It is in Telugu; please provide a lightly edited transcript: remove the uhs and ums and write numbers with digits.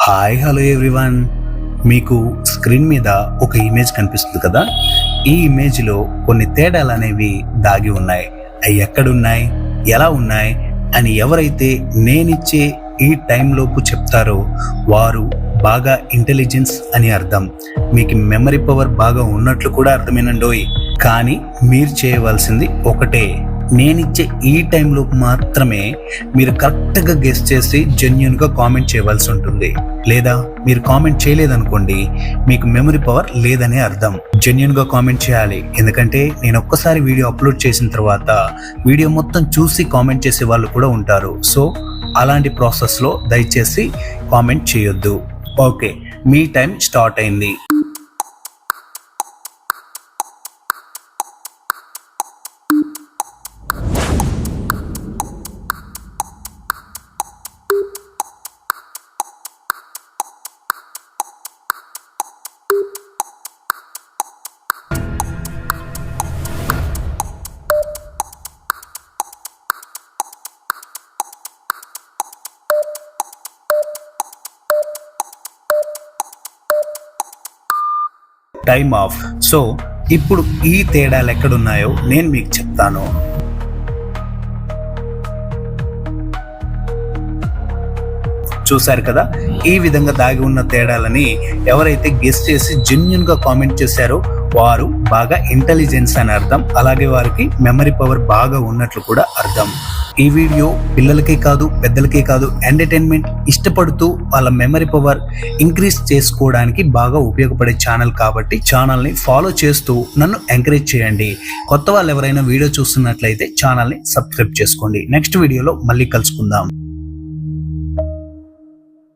హాయ్ హలో ఎవ్రీవన్, మీకు స్క్రీన్ మీద ఒక ఇమేజ్ కనిపిస్తుంది కదా. ఈ ఇమేజ్లో కొన్ని తేడాలు అనేవి దాగి ఉన్నాయి. అవి ఎక్కడున్నాయి, ఎలా ఉన్నాయి అని ఎవరైతే నేనిచ్చే ఈ టైంలోపు చెప్తారో వారు బాగా ఇంటెలిజెన్స్ అని అర్థం. మీకు మెమరీ పవర్ బాగా ఉన్నట్లు కూడా అర్థమేనండోయ్. కానీ మీరు చేయవలసింది ఒకటే, నేనిచ్చే ఈ టైంలోపు మాత్రమే మీరు కరెక్ట్గా గెస్ చేసి జెన్యూన్గా కామెంట్ చేయవలసి ఉంటుంది. లేదా మీరు కామెంట్ చేయలేదనుకోండి, మీకు మెమరీ పవర్ లేదనే అర్థం. జెన్యూన్గా కామెంట్ చేయాలి, ఎందుకంటే నేను ఒక్కసారి వీడియో అప్లోడ్ చేసిన తర్వాత వీడియో మొత్తం చూసి కామెంట్ చేసే వాళ్ళు కూడా ఉంటారు. సో అలాంటి ప్రాసెస్లో దయచేసి కామెంట్ చేయొద్దు. ఓకే, మీ టైం స్టార్ట్ అయింది. Time of. సో ఇప్పుడు ఈ తేడాలు ఎక్కడున్నాయో నేను మీకు చెప్తాను. చూశారు కదా, ఈ విధంగా దాగి ఉన్న తేడాలని ఎవరైతే గెస్ చేసి జెన్యూన్ గా కామెంట్ చేశారో వారు బాగా ఇంటెలిజెన్స్ అని అర్థం. అలాగే వారికి మెమరీ పవర్ బాగా ఉన్నట్లు కూడా అర్థం. ఈ వీడియో పిల్లలకే కాదు పెద్దలకే కాదు, ఎంటర్టైన్మెంట్ ఇష్టపడుతూ వాళ్ళ మెమరీ పవర్ ఇంక్రీజ్ చేసుకోవడానికి బాగా ఉపయోగపడే ఛానల్ కాబట్టి ఛానల్ని ఫాలో చేస్తూ నన్ను ఎంకరేజ్ చేయండి. కొత్త వాళ్ళు ఎవరైనా వీడియో చూస్తున్నట్లయితే ఛానల్ని సబ్స్క్రైబ్ చేసుకోండి. నెక్స్ట్ వీడియోలో మళ్ళీ కలుసుకుందాం.